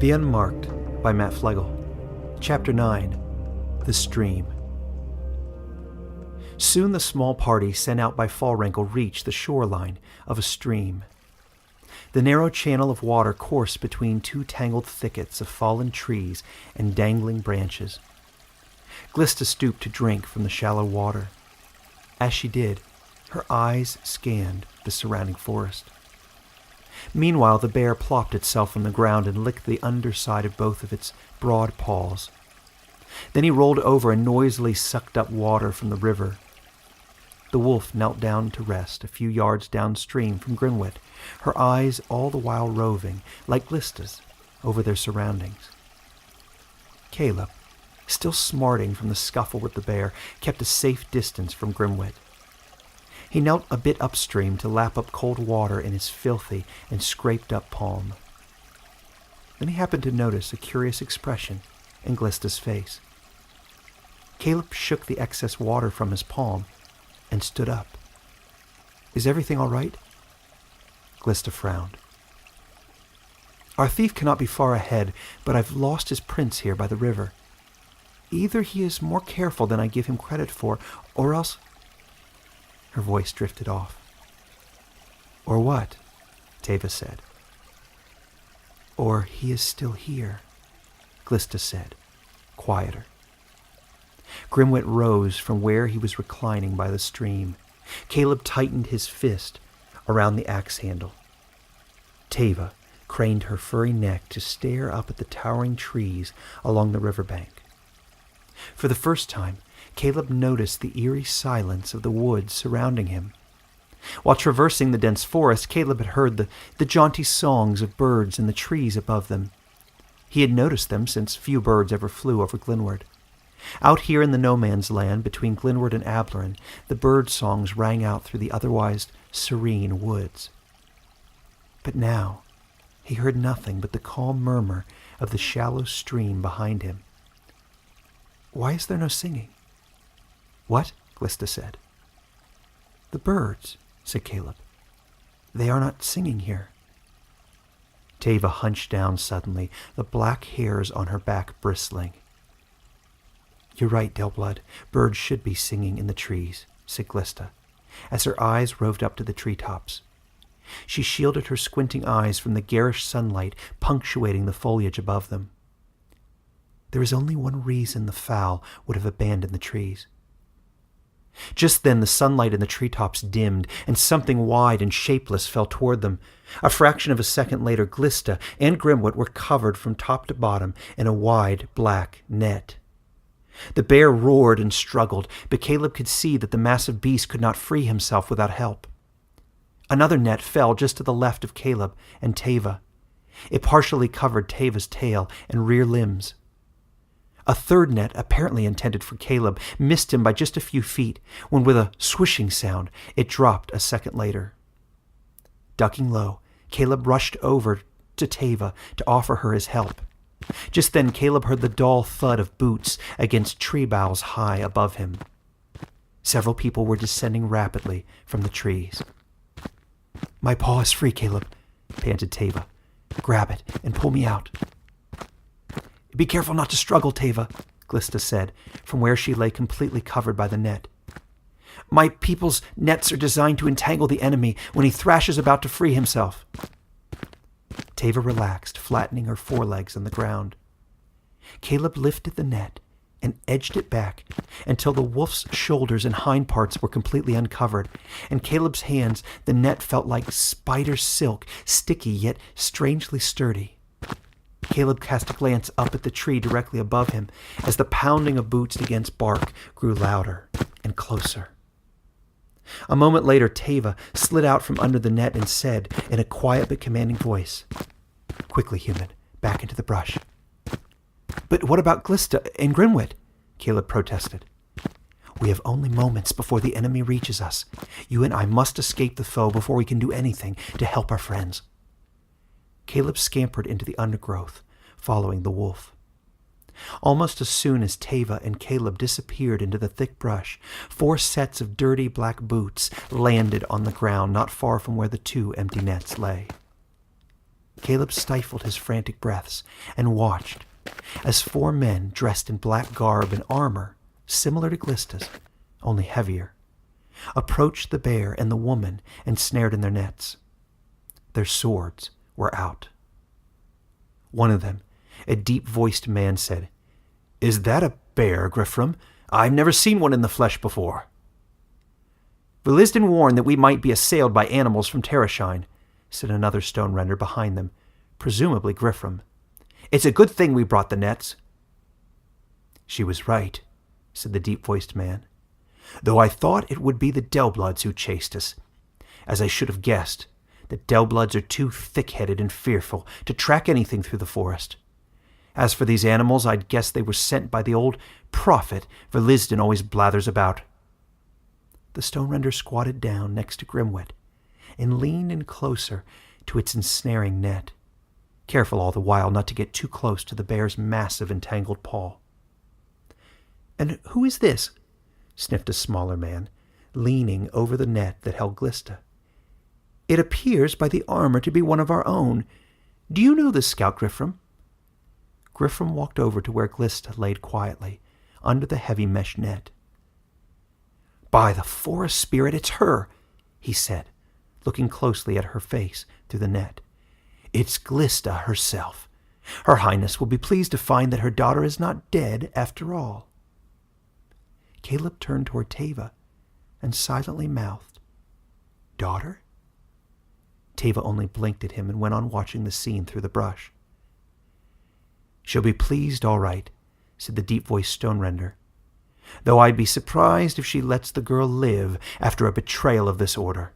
The Unmarked by Matt Fleagle. Chapter 9. The Stream. Soon the small party sent out by Fallrankle reached the shoreline of a stream. The narrow channel of water coursed between two tangled thickets of fallen trees and dangling branches. Glista stooped to drink from the shallow water. As she did, her eyes scanned the surrounding forest. Meanwhile, the bear plopped itself on the ground and licked the underside of both of its broad paws. Then he rolled over and noisily sucked up water from the river. The wolf knelt down to rest a few yards downstream from Grinwit, her eyes all the while roving, like Glista's, over their surroundings. Kaleb, still smarting from the scuffle with the bear, kept a safe distance from Grinwit. He knelt a bit upstream to lap up cold water in his filthy and scraped-up palm. Then he happened to notice a curious expression in Glista's face. Kaleb shook the excess water from his palm and stood up. "Is everything all right?" Glista frowned. "Our thief cannot be far ahead, but I've lost his prints here by the river. Either he is more careful than I give him credit for, or else—" Her voice drifted off. "Or what?" Teva said. "Or he is still here," Glista said, quieter. Grinwit rose from where he was reclining by the stream. Kaleb tightened his fist around the axe handle. Teva craned her furry neck to stare up at the towering trees along the riverbank. For the first time, Kaleb noticed the eerie silence of the woods surrounding him. While traversing the dense forest, Kaleb had heard the jaunty songs of birds in the trees above them. He had noticed them since few birds ever flew over Glenward. Out here in the no-man's land between Glenward and Ablerin, the bird songs rang out through the otherwise serene woods. But now he heard nothing but the calm murmur of the shallow stream behind him. "Why is there no singing?" "What?" Glista said. "The birds," said Kaleb. "They are not singing here." Teva hunched down suddenly, the black hairs on her back bristling. "You're right, Dellblood. Birds should be singing in the trees," said Glista, as her eyes roved up to the treetops. She shielded her squinting eyes from the garish sunlight punctuating the foliage above them. There is only one reason the fowl would have abandoned the trees. Just then the sunlight in the treetops dimmed, and something wide and shapeless fell toward them. A fraction of a second later, Glista and Grinwit were covered from top to bottom in a wide black net. The bear roared and struggled, but Kaleb could see that the massive beast could not free himself without help. Another net fell just to the left of Kaleb and Teva. It partially covered Teva's tail and rear limbs. A third net, apparently intended for Kaleb, missed him by just a few feet, when with a swishing sound, it dropped a second later. Ducking low, Kaleb rushed over to Teva to offer her his help. Just then, Kaleb heard the dull thud of boots against tree boughs high above him. Several people were descending rapidly from the trees. "My paw is free, Kaleb," panted Teva. "Grab it and pull me out." "Be careful not to struggle, Teva," Glista said, from where she lay completely covered by the net. "My people's nets are designed to entangle the enemy when he thrashes about to free himself." Teva relaxed, flattening her forelegs on the ground. Kaleb lifted the net and edged it back until the wolf's shoulders and hind parts were completely uncovered. In Kaleb's hands, the net felt like spider silk, sticky yet strangely sturdy. Kaleb cast a glance up at the tree directly above him as the pounding of boots against bark grew louder and closer. A moment later, Teva slid out from under the net and said in a quiet but commanding voice, "Quickly, human, back into the brush." "But what about Glista and Grinwit?" Kaleb protested. "We have only moments before the enemy reaches us. You and I must escape the foe before we can do anything to help our friends." Kaleb scampered into the undergrowth, following the wolf. Almost as soon as Teva and Kaleb disappeared into the thick brush, 4 sets of dirty black boots landed on the ground not far from where the 2 empty nets lay. Kaleb stifled his frantic breaths and watched as 4 men dressed in black garb and armor, similar to Glista's, only heavier, approached the bear and the woman ensnared in their nets. Their swords were out. One of them, a deep-voiced man, said, "Is that a bear, Griffram? I've never seen one in the flesh before." "Valisden warned that we might be assailed by animals from Terrashine," said another stone render behind them, presumably Griffram. "It's a good thing we brought the nets." "She was right," said the deep-voiced man, "though I thought it would be the Dellbloods who chased us, as I should have guessed. The Dellbloods are too thick-headed and fearful to track anything through the forest. As for these animals, I'd guess they were sent by the old prophet Valisden always blathers about." The stone render squatted down next to Grimwit and leaned in closer to its ensnaring net, careful all the while not to get too close to the bear's massive entangled paw. "And who is this?" sniffed a smaller man, leaning over the net that held Glista. "It appears by the armor to be one of our own. Do you know this scout, Griffram?" Griffram walked over to where Glista laid quietly, under the heavy mesh net. "By the forest spirit, it's her," he said, looking closely at her face through the net. "It's Glista herself. Her Highness will be pleased to find that her daughter is not dead after all." Kaleb turned toward Teva and silently mouthed, "Daughter?" Teva only blinked at him and went on watching the scene through the brush. "She'll be pleased, all right," said the deep-voiced stone render, "though I'd be surprised if she lets the girl live after a betrayal of this order.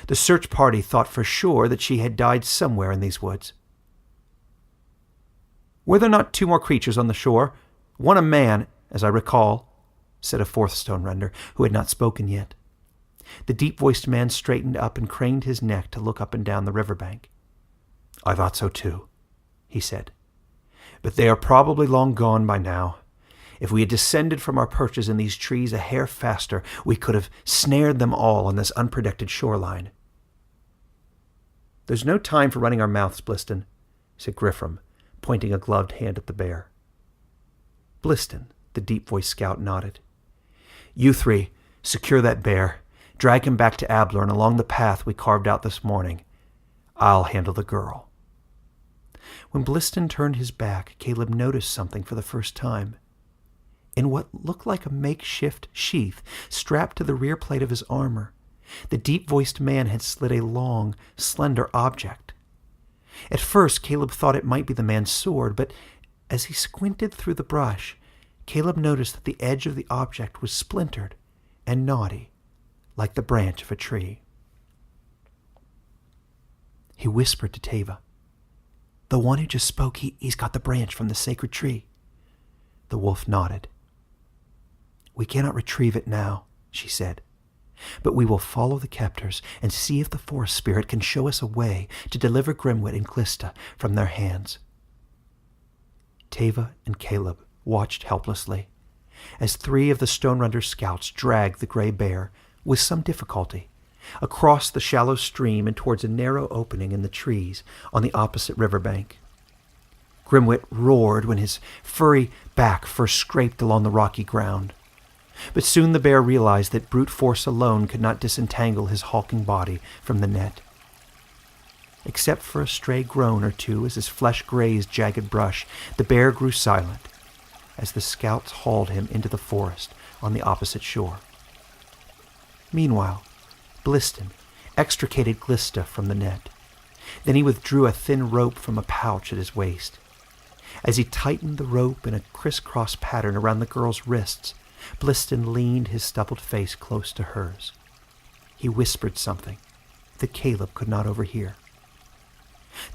The search party thought for sure that she had died somewhere in these woods." "Were there not 2 more creatures on the shore? One a man, as I recall," said a 4th stone render, who had not spoken yet. The deep-voiced man straightened up and craned his neck to look up and down the riverbank. "I thought so too," he said. "But they are probably long gone by now. If we had descended from our perches in these trees a hair faster, we could have snared them all on this unprotected shoreline." "There's no time for running our mouths, Bliston," said Griffram, pointing a gloved hand at the bear. Bliston, the deep-voiced scout, nodded. "You 3, secure that bear. Drag him back to Ablorn along the path we carved out this morning. I'll handle the girl." When Bliston turned his back, Kaleb noticed something for the first time. In what looked like a makeshift sheath strapped to the rear plate of his armor, the deep-voiced man had slid a long, slender object. At first, Kaleb thought it might be the man's sword, but as he squinted through the brush, Kaleb noticed that the edge of the object was splintered and knotty, like the branch of a tree. He whispered to Teva, "The one who just spoke, he's got the branch from the sacred tree." The wolf nodded. "We cannot retrieve it now," she said, "but we will follow the captors and see if the forest spirit can show us a way to deliver Grimwit and Glista from their hands." Teva and Kaleb watched helplessly as 3 of the Stone Render scouts dragged the gray bear, with some difficulty, across the shallow stream and towards a narrow opening in the trees on the opposite riverbank. Grimwit roared when his furry back first scraped along the rocky ground, but soon the bear realized that brute force alone could not disentangle his hulking body from the net. Except for a stray groan or two as his flesh grazed jagged brush, the bear grew silent as the scouts hauled him into the forest on the opposite shore. Meanwhile, Bliston extricated Glista from the net. Then he withdrew a thin rope from a pouch at his waist. As he tightened the rope in a crisscross pattern around the girl's wrists, Bliston leaned his stubbled face close to hers. He whispered something that Kaleb could not overhear.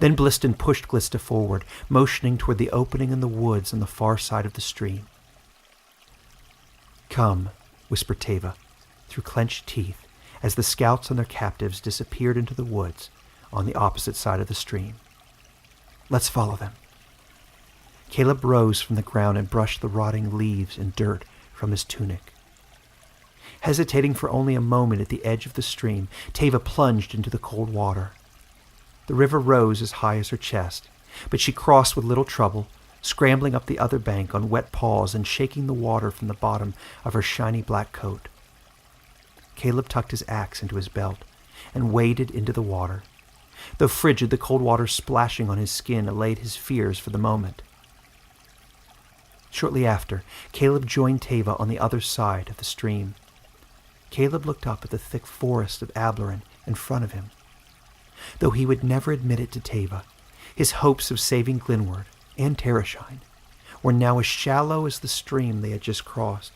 Then Bliston pushed Glista forward, motioning toward the opening in the woods on the far side of the stream. "Come," whispered Teva, through clenched teeth, as the scouts and their captives disappeared into the woods on the opposite side of the stream. "Let's follow them." Kaleb rose from the ground and brushed the rotting leaves and dirt from his tunic. Hesitating for only a moment at the edge of the stream, Teva plunged into the cold water. The river rose as high as her chest, but she crossed with little trouble, scrambling up the other bank on wet paws and shaking the water from the bottom of her shiny black coat. Kaleb tucked his axe into his belt and waded into the water. Though frigid, the cold water splashing on his skin allayed his fears for the moment. Shortly after, Kaleb joined Teva on the other side of the stream. Kaleb looked up at the thick forest of Ablaran in front of him. Though he would never admit it to Teva, his hopes of saving Glenward and Terrashine were now as shallow as the stream they had just crossed.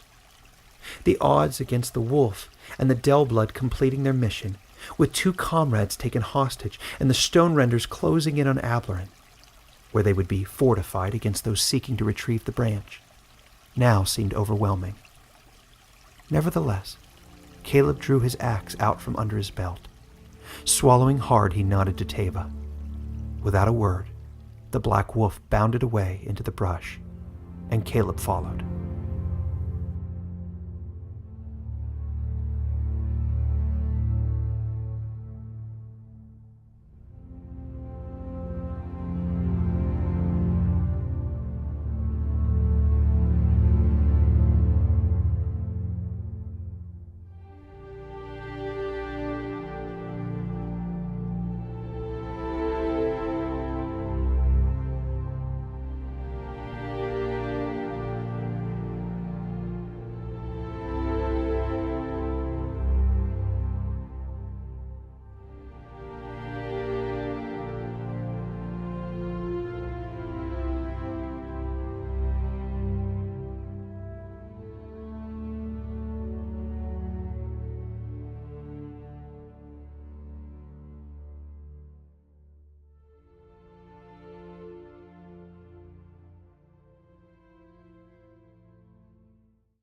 The odds against the wolf and the Dellblood completing their mission, with 2 comrades taken hostage and the stone renders closing in on Ablaran, where they would be fortified against those seeking to retrieve the branch, now seemed overwhelming. Nevertheless, Kaleb drew his axe out from under his belt. Swallowing hard, he nodded to Teva. Without a word, the black wolf bounded away into the brush, and Kaleb followed.